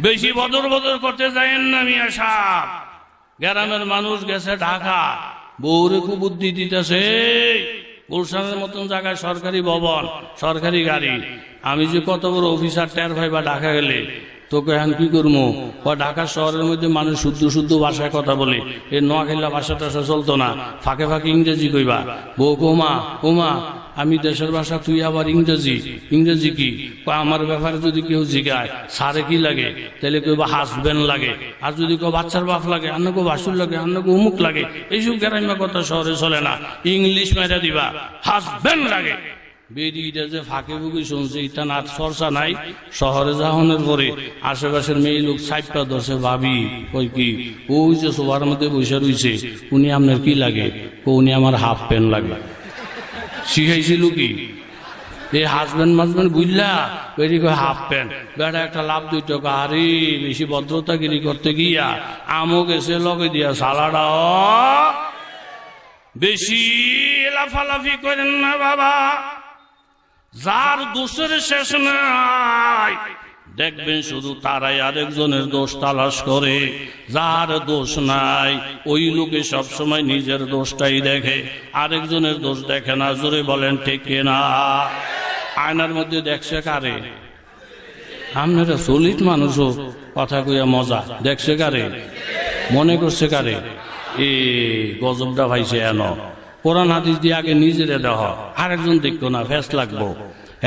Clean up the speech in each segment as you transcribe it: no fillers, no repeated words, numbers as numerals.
বেশি বদর বদর করতে যায়েন না মিয়া সাহেব। গ্রামের মানুষ গেছে ঢাকা, বউরে খুব বুদ্ধি দিতেছে। গুলশানের মতন জায়গায় সরকারি ভবন, সরকারি গাড়ি। আমি যে কত বড় অফিসার টের ভাই বা ঢাকা গেলে তোকে এখন কি করবো? ঢাকা শহরের মধ্যে মানুষ শুদ্ধ শুদ্ধ ভাষায় কথা বলে, এই নোয়াখালী ভাষা টাষা চলতো না, ফাঁকে ফাঁকে ইংরেজি কইবা। বউ কোমা কোমা আমি দেশের ভাষা, তুই আবার ইংরেজি। ইংরেজি কি? আমার ব্যাপারে যদি কেউ জিগায় সারে কি লাগে, তাহলে কইবা হাসবেন্ড লাগে। আর যদি কেউ বাচ্চার বাপ লাগে, অন্য কেউ বাসুর লাগে, অন্য কেউ অমুক লাগে। এইসব গ্রাম্য কথা শহরে চলে না। ইংলিশ মেরে দিবা, হাসবেন্ড লাগে। বেরিয়ে যে ফাঁকে ফুঁকে শুনছে, ইটা না চর্চা নাই। শহরে যাওয়ানোর পরে আশেপাশের মেয়ে লোক সাইপটা ধরছে, ভাবি ওই কি ওই যে সোফার মধ্যে বসে রয়েছে, উনি আপনার কি লাগে? উনি আমার হাফ প্যান্ট লাগে। শিখাইছিল কি এই হাজবেন্ড মাজবেন্ড বুঝলা, বেরি হাফ প্যান্ট বেটা একটা লাভ দুই টাকা। আরে বেশি ভদ্রতাগিরি করতে গিয়া আমও গেছে লগে দিয়া সালাডা। বেশি লাফালাফি করেন না বাবা, যার দোষের শেষ নাই। দেখবেন শুধু তারাই আরেকজনের দোষ তালাশ করে, যার দোষ নাই ওই লোকে সবসময় নিজের দোষটাই দেখে, আরেকজনের দোষ দেখে না। জোরে বলেন ঠিক না? আয়নার মধ্যে দেখছে কারে? আপনারা সলিড মানুষও কথা কইয়া মজা। দেখছে কারে? মনে করছে কারে? এ গজবটা ভাইছে এন। কোরআন হাদিস দিয়ে আগে নিজেরে দেহ, আরেকজন দেখতো না, ফেস লাগবো।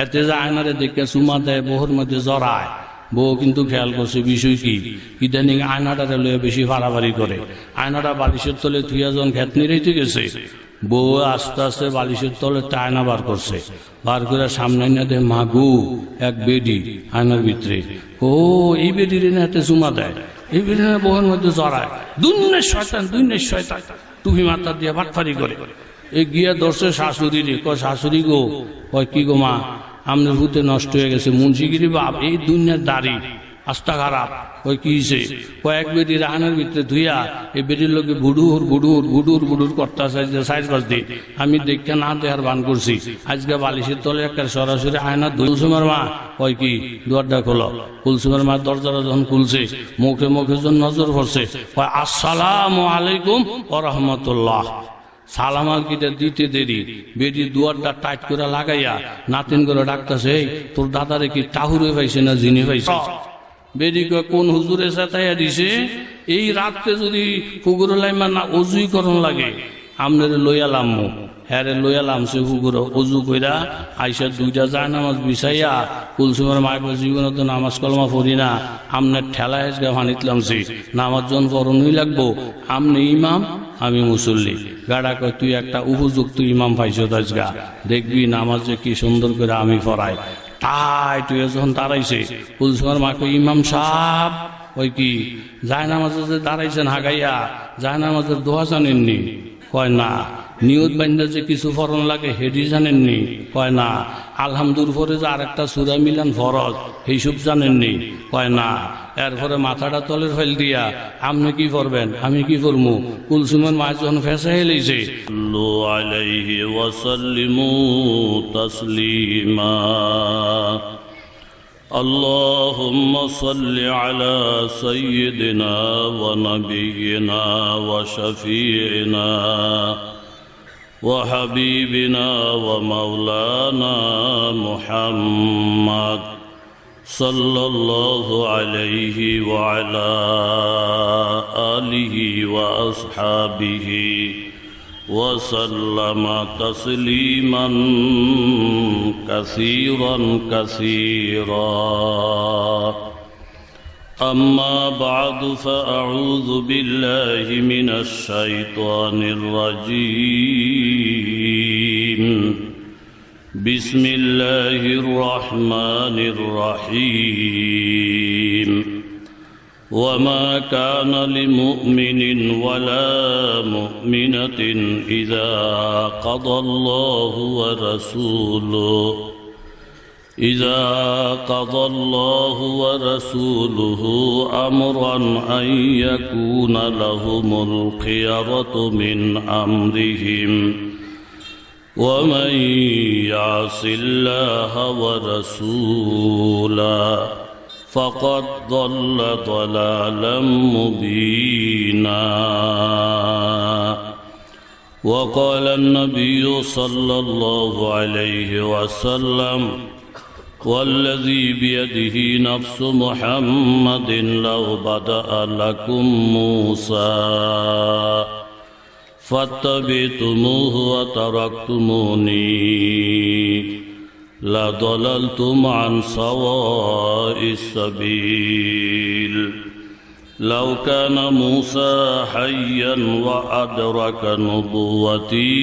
এতে যে আয়নারে দেখে চুমা দেয়, বহুর মধ্যে জড়ায়। বউ কিন্তু খেয়াল করছে বিষয় কি, ইদানিং আয়নাটারে লয়ে বেশি বাড়াবাড়ি করে। আয়নাটা বালিশের তলে থুইয়াজন খেতনি রেখে গেছে, বউ আস্তে আস্তে বালিশের তলে আয়না বার করছে। বার করে সামনে না দেয় মাগু এক বেডি আয়নার ভিতরে। ও এই বেডির হাতে চুমা দেয়, এই বেডির বউয়ের মধ্যে জড়ায়। দুনিয়ার শয়তান, দুনিয়ার শয়তান, টুপি মাথা দিয়ে বাটফারি করে। এ গিয়া ধরছে শাশুড়ি রে, শাশুড়ি গো, কয় কি গো মা, আপনার ভূতে নষ্ট হয়ে গেছে। মুন্সিগিরি বাপ, এই দুনিয়ার দাড়ি আস্তা খারাপ। ওই কি হয়েছে? কয়েক বেটি রাহানের ভিতরে ধুইয়া এই বেটির লোকে বুডুর বুডুর বুডুর বুডুর করতে সাইজ বাজ দিয়ে আমি দেখে না দেহার বান করছি। আজকে বালিশের তলে একটা সরাসরি আয়না। কুলসুমের মা কয় কি, দুয়ারটা খোলো। কুলসুমের মা দরজাটা যখন খুলছে, মুখে মুখে যখন নজর পড়ছে, কয় আসসালামু আলাইকুম ওয়া রাহমাতুল্লাহ। সালাম আলকিটা দিতে দেরি, বেটি দুয়ারটা টাইট করে লাগাইয়া নাতিন করে ডাকতেছে, তোর দাদারে কি টাহুরে পাইছে না জিনে পাইছে? বেটি কোন হুজুরে সাতাইয়া দিছে, এই রাতকে যদি পুকুরে লাইমা না অজুই করন লাগে, আমনের লইয়ালাম। হ্যাঁ লইয়ালাম সে পুকুর অজু কইরা আইসা দুইটা যায় নামাজ বিছাইয়া। কুলসুমের মাইক জীবনে তো নামাজ কলমা পড়ি না, আমনের ঠেলা হেসগা ভানিতলাম সে নামাজ জন পড়নই লাগবো। আমনে ইমাম, আমি মুসল্লি। গাড়া কয় তুই একটা উপযুক্ত ইমাম পাইছ আজগা, দেখবি নামাজে কি সুন্দর করে আমি পড়াই। তাই তুই যখন দাঁড়াইছে, কুলসুমের মা কই ইমাম সাহেব ওই কি যায় নামাজে যে দাঁড়াইছেন হাগাইয়া, যায় নামাজের দোয়া জানেননি? কয় না। নিয়ত বান্ধা যে কিছু ফরন লাগে হেডি জানেননি? কয় না। আলহামদুলিল্লাহ পরে যে আরেকটা সূরা মিলান ফরজ, এইসব জানেননি? কয় না। এরপরে মাথাটা তলের ফেল দিয়া আপনি কি করবেন, আমি কি করবো? কুলসুমের মা যখন ফেসা হেলেছে, আলাইহি ওয়াসাল্লিমু তাসলিমা। اللهم صل على سيدنا ونبينا وشفيعنا وحبيبنا ومولانا محمد صلى الله عليه وعلى آله وأصحابه وسلم تسليما كثيرا كثيرا. أما بعد فأعوذ بالله من الشيطان الرجيم. بسم الله الرحمن الرحيم. وما كان لمؤمن ولا مؤمنة إذا قضى الله ورسوله أمرا أن يكون لهم الخيرة من أمرهم ومن يعص الله ورسوله فقد ضل ضلالا مبينا. وقال النبي صلى الله عليه وسلم والذي بيده نفس محمد لو بدأ لكم موسى فاتبعتموه وتركتموني لضللتم عن سواء السبيل. لو كان موسى حيا وأدرك نبوتي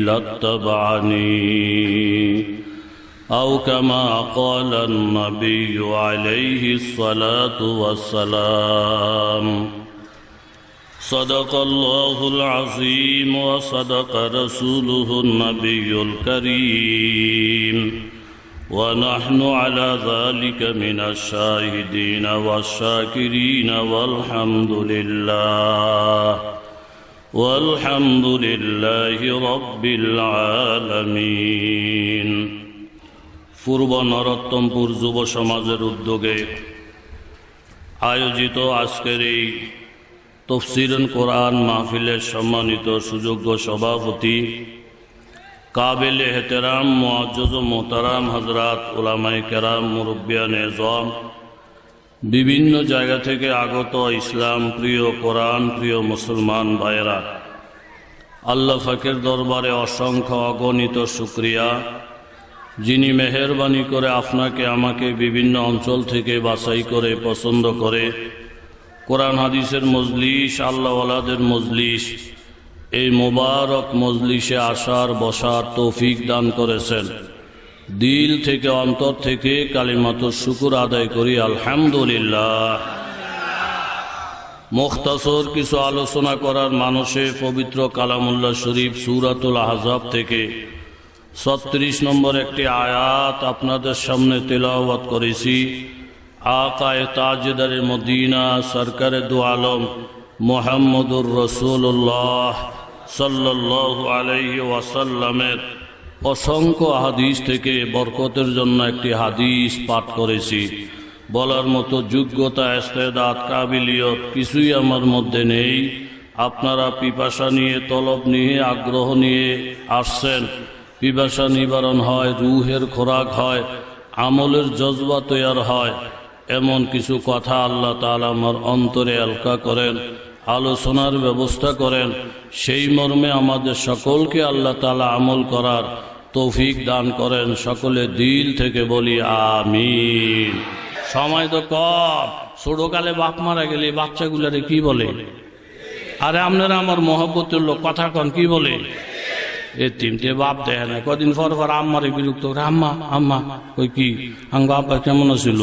لاتبعني أو كما قال النبي عليه الصلاة والسلام. صدق الله العظيم وصدق رسوله النبي الكريم ونحن على ذلك من الشاهدين والشاكرين والحمد لله رب العالمين. পূর্ব নরোত্তমপুর যুব সমাজের উদ্যোগে আয়োজিত আজকের এই তফসিরুল কোরআন মাহফিলের সম্মানিত সুযোগ্য সভাপতি কাবিল এহতেরাম মুআজ্জজ ও মোহতারাম হযরত উলামায়ে কেরাম মুরব্বিয়ান এযম, বিভিন্ন জায়গা থেকে আগত ইসলাম প্রিয় কোরআন প্রিয় মুসলমান ভাইয়েরা, আল্লাহ পাকের দরবারে অসংখ্য অগণিত শুকরিয়া, যিনি মেহেরবানি করে আপনাকে আমাকে বিভিন্ন অঞ্চল থেকে বাছাই করে পছন্দ করে কোরআন হাদিসের মজলিস, আল্লাহওয়ালাদের মজলিস, এই মোবারক মজলিসে আসার বসার তৌফিক দান করেছেন। দিল থেকে অন্তর থেকে কালিমাতুশ শুকর আদায় করি আলহামদুলিল্লাহ। মুখতাসর কিছু আলোচনা করার মানসে পবিত্র কালামুল্লাহ শরীফ সূরাতুল আহজাব থেকে 36 নম্বর একটি আয়াত আপনাদের সামনে তেলাওয়াত করেছি। আকায়ে তাজদারে মদিনা সরকারে দু আলম মুহাম্মদুর রাসূলুল্লাহ সাল্লাল্লাহু আলাইহি ওয়াসাল্লামের অসংখ্য হাদিস থেকে বরকতের জন্য একটি হাদিস পাঠ করেছি। বলার মতো যোগ্যতা, ইস্তেদাদ, কাবিলিয়ত কিছুই আমার মধ্যে নেই। আপনারা পিপাসা নিয়ে, তলব নিয়ে, আগ্রহ নিয়ে আসছেন। পিপাসা নিবারণ হয়, রুহের খোরাক হয়, আমলের জজবা তৈয়ার হয়, এমন কিছু কথা আল্লাহ তাআলা আমার অন্তরে আলকা করেন, আলোচনার ব্যবস্থা করেন। সেই মর্মে আমাদের সকলকে আল্লাহ তাআলা আমল করার তৌফিক দান করেন। সকলে দিল থেকে বলি আমিন। সময় তো কম, ছোটকালে বাপ মারা গেলে বাচ্চাগুলারে কি বলে? আরে আপনারা আমার মহব্বতের লোক, কথা কন, কি বলে? এ তিনটে বাপ দেয় না, কদিন পর পর আম্মারে বিরক্ত করে, আম্মা আম্মা ওই কি আঙ্গ আব্বা কেমন ছিল?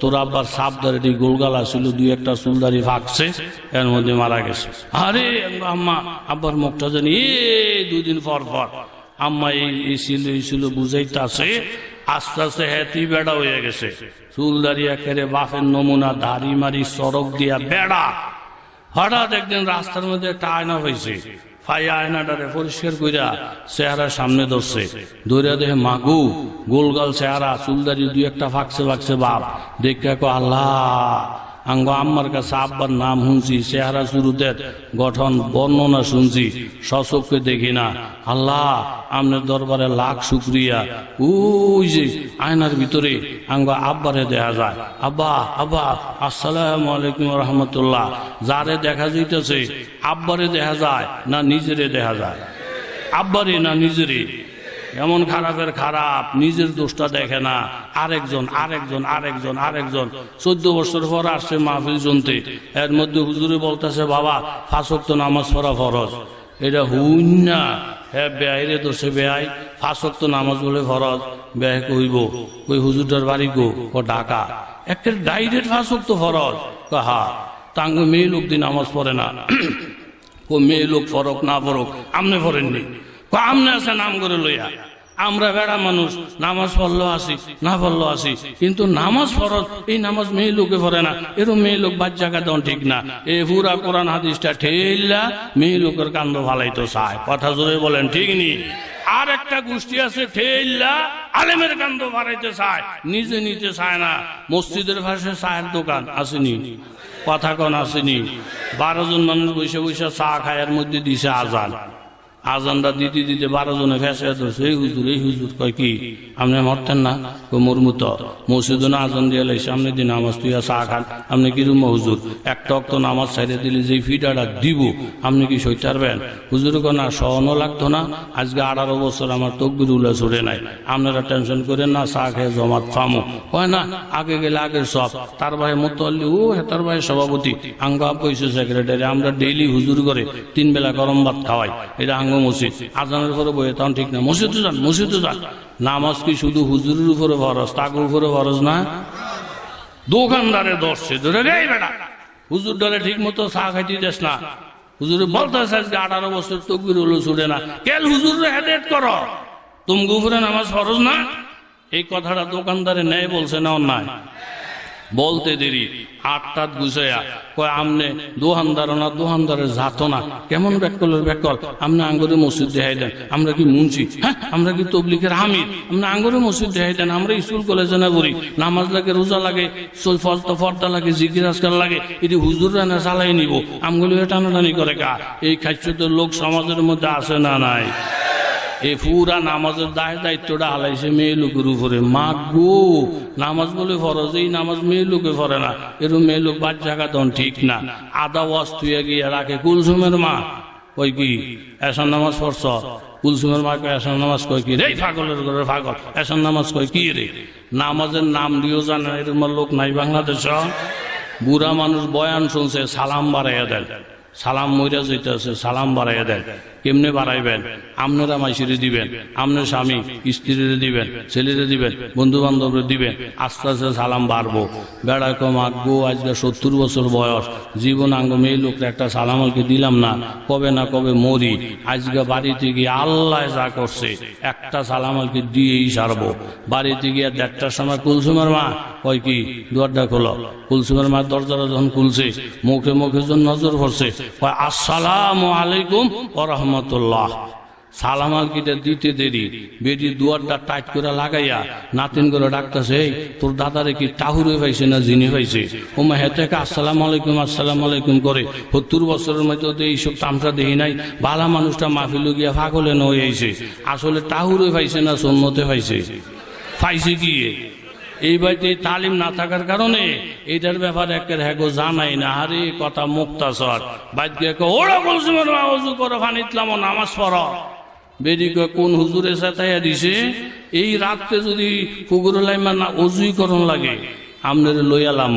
তোর আব্বার সাপ দাঁড়ি গোলগালা ছিল, দুই একটা চুলদারি ফাঁকছে, এর মধ্যে মারা গেছে। আরে আম্মা আব্বার মুখটা জানি দুদিন পর পর আম্মা এই ছিল বুঝাইতে আছে। আস্তে আস্তে হ্যাতি বেড়া হয়ে গেছে, চুলদারি একেবারে বাপের নমুনা, দাড়ি মারি সড়ক দিয়া বেড়া। হঠাৎ একদিন রাস্তার মধ্যে একটা আয়না হয়েছে, ফাইয়া আয়নাটারে পরিষ্কার কইরা চেহারা সামনে ধরছে, ধরে দেখে মাগু গোলগাল চেহারা, চুলদারি দুই একটা ফাঁকছে ফাঁকছে বাপ। দেখে আল্লাহ, আঙ্গ আম্মার কাছে আব্বার নাম শুনছি, চেহারা চুরুদের গঠন বর্ণনা শুনছি, সচক্ষে দেখি না। আল্লাহ আপনার দরবারে লাখ শুক্রিয়া। ওই যে আয়নার ভিতরে আঙ্গ আব্বারে দেখা যায়। আব্বা আব্বা আসসালামু আলাইকুম রহমতুল্লাহ। যারে দেখা যাইতেছে আব্বারে দেখা যায় না নিজেরে দেখা যায়? আব্বারে না নিজেরে? এমন খারাপের খারাপ, নিজের দোষটা দেখে না, আরেকজন আরেকজন আরেকজন আরেকজন। 14 বছর পর আসছে মাহফিল শুনতে, এর মধ্যে হুজুরে বলতেছে বাবা 5 ওয়াক্ত নামাজ পড়া ফরজ। এটা হুইন না, হ্যাঁ বেআইরে দোষে বেআই, 5 ওয়াক্ত নামাজ বলে ফরজ। বেআই কইব ওই হুজুরটার বাড়ি গো, ও ঢাকা, একটা ডাইরেক্ট 5 ওয়াক্ত ফরজ। হা তাঙ্গ মেয়ে লোক দিয়ে নামাজ পড়ে না। ও মেয়ে লোক ফরক না ফরক আমনে পড়েননি, আমনে আছে নাম করে লইয়া। আমরা বেড়া মানুষ, নামাজ পড়লো আসি না পড়লো আসি, কিন্তু নামাজ ফরজ, এই নামাজ মেয়ে লোকে পড়ে না, এরকম মেয়ে লোক বাচ্চাকে দেওয়া ঠিক না। এ পুরা কোরআন হাদিসটা ঠেলা মেয়ে লোকের কান্দ ভালাইতো চায়। কথা জোরে বলেন ঠিক নি? আর একটা গোষ্ঠী আছে ঠেল্লা আলেমের কান্দ বাড়াইতে চায়, নিজে নিতে চায় না। মসজিদের পাশে চায়ের দোকান আসেনি, কথা কন আসেনি, 12 জন মানুষ বসে বসে চা খায়, এর মধ্যে দিছে আজান। আজানটা দিতে দিতে 12 জনে ফেসে ধরছে, এই হুজুর কয় কি আপনি মরতেন না? মরমু তো, মসজিদে না আজান দিয়ে লাইছে, আপনি দিন নামাজ তুইয়া চা খান, আপনি কি রুম হুজুর একটা অক্ত নামাজ ছাইড়ে দিলে যে ফিটাটা দিব আপনি কি সইতে পারবেন? হুজুর না সহনও লাগতো না, আজকে 18 বছর আমার তকবির উল্লা ছড়ে নাই, আপনারা টেনশন করেন না, চা খেয়ে জমাত ফামো হয় না, আগে গেলে আগের সব। তার ভাই মোতাল্লি ও তার ভাই সভাপতি, আঙ্গ কইছে সেক্রেটারি, আমরা ডেইলি হুজুর করে 3 বেলা গরম ভাত খাওয়াই, এটা আঙ্গ মসজিদ। আজানের পরে বইয়ে তখন ঠিক না, মসজিদে যান মসজিদে যান। নামাজ কি শুধু হুজুরের উপরে ফরজ, তাকে উপরে ফরজ না? দোকানদারে দর্শে ধরে রে বেটা হুজুর ডরে ঠিক মতো চা খাইতে দেস না, হুজুর বলতে আজকে 18 বছর তকবির হলো ছুটে না, কেল হুজুর হেডেট করো, তুমি উপরে নামাজ ফরজ না? এই কথাটা দোকানদারে নেয় বলছে না অন্যায়? বলতে দেরি 8টা গুছাইয়া কয় আমনে দোহানদারের জাতো না, কেমন ব্যাকল আমনে আঙ্গুরে মসজিদ দেখাই দেন, আমরা কি মুন্সি? হ্যাঁ, আমরা কি তবলিগের আমির? আমরা আঙ্গুরে মসজিদ দেখাই দেন, আমরা স্কুল কলেজে না করি, নামাজ লাগে, রোজা লাগে, ফর্দা লাগে, জিকির আজকাল লাগে, এটি হুজুররা না চালাই নিব, আমগুলো টানাটানি করে কা? এই খাদ্য লোক সমাজের মধ্যে আছে না নাই? এই পুরা নামাজের দায়িত্বটা হালাইছে মেয়ে লোকের উপরে। মা গো, নামাজ বলে ফরজ, এই নামাজ মেয়ে লোকে পড়ে না, এরকম মেয়ে লোক বাচ্চা তখন ঠিক না। আদা ওয়াজ তুইয়া গিয়ে রাখে কুলসুমের মা কই কি এসার নামাজ পড়ছ? কুলসুমের মা কয় এসার নামাজ কয় কি রে? পাগলের ঘরে পাগল, এসার নামাজ কয় কি রে? নামাজের নাম দিয়েও জানে এরকম লোক নাই বাংলাদেশ। বুড়া মানুষ বয়ান শুনছে, সালাম বাড়াইয়া দেন, সালাম মইরা যাইতেছে, সালাম বাড়াইয়া দেন। কেমনে বাড়াইবেন? আপনারা মাইসিরে দিবেন, আপনার স্বামী স্ত্রীরে দিবেন, ছেলেরে দিবেন, বন্ধু বান্ধবরে দিবেন, আস্তে আস্তে সালাম বাড়বো। বেড়া কম আগ্গো আজকে 70 বছর বয়স, জীবন আঙ্গ মেয়ে লোকরা একটা সালাম আলকে দিলাম না, কবে না কবে মরি। আজকে বাড়িতে গিয়ে আল্লাহ যা করছে, একটা সালাম আলকে দিয়েই সারবো। বাড়িতে গিয়ে 1:30টার সময় কুলসুমের মা কয় কি দুয়ারটা খোলো। কুলসুমের মা দরজাটা যখন খুলছে, মুখে মুখে যখন নজর পড়ছে, কয় আসসালামু আলাইকুম ওয়া রাহমাতুল্লাহ। সালাম আলকিটা দিতে দেরি, বেটি দুয়ারটা টাইট করে লাগাইয়া নাতিন করে ডাকতেছে, তোর দাদারে কি টাহুরে পাইছে না জিনে পাইছে? ওমা হেতে আসসালাম আলাইকুম করে 70 বছরের মধ্যে এইসব তামসা দেখি নাই। বালা মানুষটা মাহফিল গিয়া ফাগলে নয় আইছে, আসলে টাহুরে পাইছে না সন্মতে পাইছে? পাইছে কি? এই বাড়িতে তালিম না থাকার কারণে এটার ব্যাপারে একের হ্যাগো জানাই না। আরে কথা মুক্তাসর বাইকে ওরা বলছে অজু করো, ফানিতলাম নামাজ পড়ো। বেরি কোন হুজুরে সাথাইয়া দিছে, এই রাত্রে যদি পুকুর লাইমা না অজুই করন লাগে, আমনের লইয়ালাম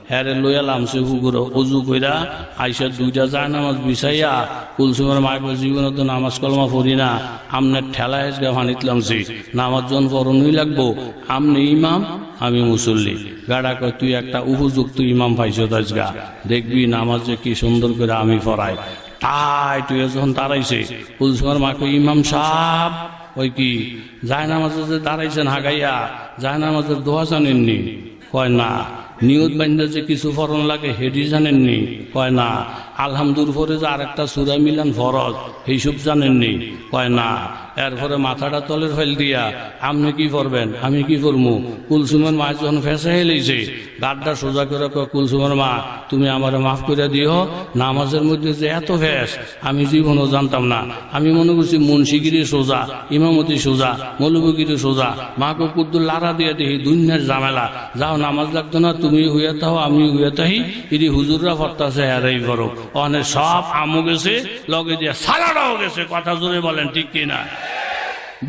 হ্যারে লইয়ালাম সে পুকুর অজু কইরা আইসা 2টা যায় নামাজ বিছাইয়া কুলসুমের মাইক জীবনে তো নামাজ কলমা পড়ি না, আমনের ঠেলা হেসগা ফানিতলাম সে নামাজ জন পড়নই লাগবো। আমনে ইমাম আমি মুসল্লি। গাড়া কয় তুই একটা উপযুক্ত ইমাম পাইছ আজগা, দেখবি নামাজ যে কি সুন্দর করে আমি পড়াই। তাই তুই যখন দাঁড়াইছে কুলসুমের মা কই ইমাম সাহেব ওই কি যায় নামাজে যে দাঁড়াইছেন হাগাইয়া যায় নামাজের দোয়া জানেননি? কয় না। নিয়ত বান্ধা যে কিছু ফরন লাগে হেডি জানেননি? কয় না। আলহামদুর পরে যে আরেকটা সূরা মিলান ফরজ এইসব জানেননি? কয় না। এরপরে মাথাটা তলের ফেল দিয়া আপনি কি করবেন? আমি কি করবো? কুলসুমের মা যখন ফেসে হেলেছে গাড্ডা সোজা করে কুলসুমের মা তুমি আমার মাফ করে দিও, নামাজের মধ্যে যে এত ফেস আমি জীবনও জানতাম না। আমি মনে করছি মুন্সিগিরি সোজা, ইমামতি সোজা, মৌলবগিরি সোজা, মাকে কুদ্দুর লারা দিয়ে দেখি দুনিয়ার ঝামেলা। যাও নামাজ লাগতো না, তুমি হইয়া তাও আমি হইয়া তাহি, ইদি হুজুররা ফরতাছে হারাই করো। অনেক সব আমও গেছে লগে দিয়ে সালাটাও গেছে। কথা জোরে বলেন ঠিক কিনা?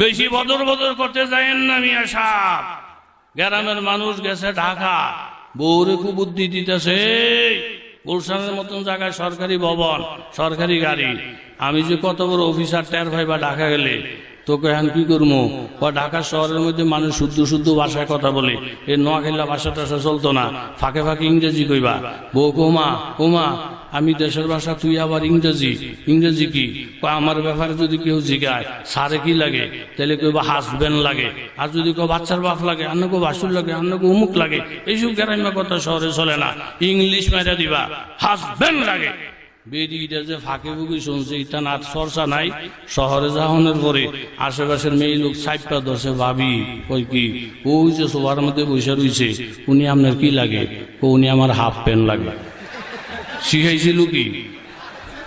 বেশি বদর করতে যায়েন না মিয়া সাহেব। গ্রামের মানুষ গেছে ঢাকা, বউরে খুব বুদ্ধি দিতেছে। গুলশানের মতন জায়গায় সরকারি ভবন, সরকারি গাড়ি। আমি যে কত বড় অফিসার টের ভাই বা ঢাকা গেলে তোকে এখন কি করবো? ঢাকা শহরের মধ্যে মানুষ শুদ্ধ ভাষায় কথা বলে, এ নোয়াখালী ভাষা টাষা চলতো না, ফাঁকে ফাঁকে ইংরেজি কইবা। বউ ওমা আমি দেশের ভাষা, তুই আবার ইংরেজি কি? আমার ব্যাপারে যদি কেউ জিগায় সারে কি লাগে, তাহলে কইবা হাসবেন্ড লাগে। আর যদি কেউ বাচ্চার বাপ লাগে, অন্য কেউ বাসুর লাগে, অন্য কেউ অমুক লাগে। এইসব গ্রাম্য কথা শহরে চলে না। ইংলিশ মেরে দিবা হাসবেন্ড লাগে। বেরিটা যে ফাঁকে ফুঁকি শুনছে ইটা না চর্চা নাই। শহরে যাওয়ানোর পরে আশেপাশের মেয়ে লোক সাইপটা ধরছে, ভাবি ওই কি ওই যে সোফার মধ্যে বসে রয়েছে উনি আপনার কি লাগে? উনি আমার হাফ প্যান্ট লাগে। শিখাইছিল কি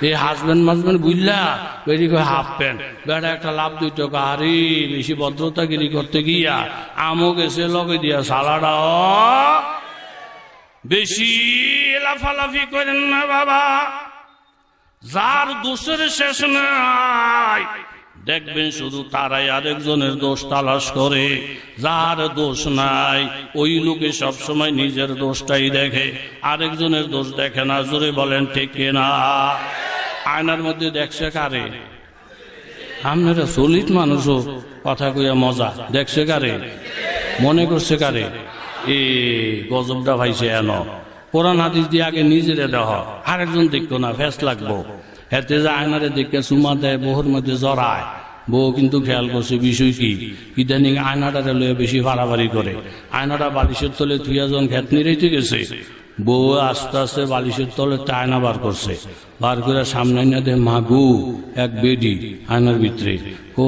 এই হাজবেন্ড মাজবেন্ড বুঝলা বেরি কয় হাফ প্যান্ট, বেটা একটা লাভ 2 টাকা। আরে বেশি ভদ্রতাগিরি করতে গিয়া আমও গেছে লগে দিয়া সালাডা। বেশি লাফালাফি করেন না বাবা, যার দোষের শেষ নাই দেখবেন শুধু তারাই আরেকজনের দোষ তালাশ করে। যার দোষ নাই ওই লোকে সবসময় নিজের দোষটাই দেখে, আরেকজনের দোষ দেখে না। জোরে বলেন ঠিক না? আয়নার মধ্যে দেখছে কারে? আপনারা চলিত মানুষও কথা কইয়া মজা। দেখছে কারে? মনে করছে কারে? এ গজবটা ভাইছে এন। কোরআন হাদিস দিয়ে আগে নিজেরে দেহ, আরেকজন দেখতো না, ফেস লাগবো। এতে যে আয়নারে দেখে চুমা দেয়, বহুর মধ্যে জড়ায়। বউ কিন্তু খেয়াল করছে বিষয় কি, ইদানিং আয়নাটারে লয়ে বেশি বাড়াবাড়ি করে। আয়নাটা বালিশের তলে 2 জন খেত নিরেইতে গেছে, বউ আস্তে আস্তে বালিশের তলে আয়না বার করছে। বার করে সামনে না দেয় মাগু এক বেডি আয়নার ভিতরে। ও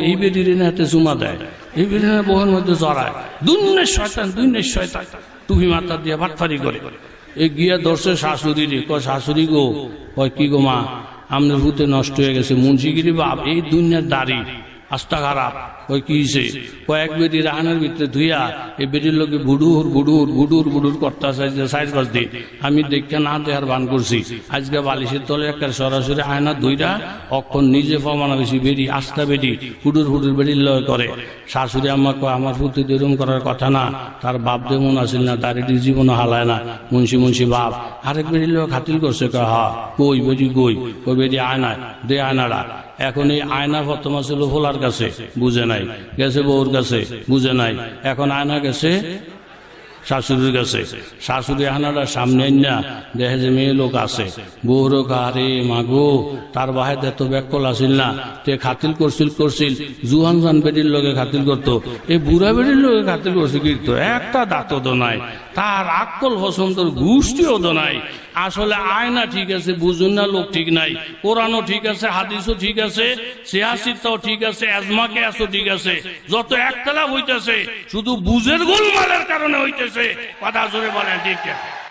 এই বেডির না হাতে চুমা দেয়, এই বেডি না বহুর মধ্যে জড়ায়। দুনিয়ার শয়তান, দুনিয়ার শয়তান, টুপি মাথা দিয়ে ভাটফারি করে। এ গিয়া ধরছে শাশুড়ি রে, কয় শাশুড়ি গো, কয় কি গো মা, আপনার ভূতে নষ্ট হয়ে গেছে। মুন্সিগিরি বাপ, এই দুনিয়ার দাড়ি আস্তা খারাপ। ওই কি হয়েছে? কয়েক বেডি রাহানের ভিতরে ধুইয়া এই বেডির লোকে বুডুর বুডুর বুডুর বুডুর করতে সাইজ বাজ দিই। আমি দেখে না দেহার বান করছি। আজকে বালিশের তলে একটা সরাসরি আয়না দুইটা অক্ষণ নিজে ফমানা বেশি বেডি আস্তা বেডি হুডুর হুডুর বেডির লয় করে। শাশুড়ি আম্মা কয় আমার ভূতে এরম করার কথা না, তার বাপ যেমন আসিল না দাড়িটির জীবনও হালায় না, মুন্সি মুন্সি বাপ। আরেক বেডির লোক খাতিল করছে, কয় হা কই বেডি কই? ওই বেডি আয়নায় দে আয়নাটা। এখন এই আয়না প্রথম ছিল ভোলার কাছে, বুঝে নাই, গেছে বউর কাছে, বুঝে নাই। এখন আয়না গেছে শাশুড়ির কাছে। শাশুড়ি আয়নাটা সামনে না দেখে যে মেয়ে লোক আছে। বউরও আরে মাগো, তার বাহে এত ব্যাকল আসিল না, তে খাতিল করছিল জুহান জান বেডির লোকে খাতিল করতো, এই বুড়া বেডির লোকে খাতিল করছে কিন্তু একটা দাঁতও তো নাই, তার আকল পছন্দর গোষ্ঠীও তো নাই। আসলে আয়না ঠিক আছে, বুঝুন না লোক ঠিক নাই। কোরআনও ঠিক আছে, হাদিসও ঠিক আছে, সিয়াসিটাও ঠিক আছে, আজমাকে আসো ঠিক আছে। যত একতলা হইতেছে শুধু বুঝের গোলমালের কারণে হইতেছে। কথা জোরে বলেন ঠিক আছে?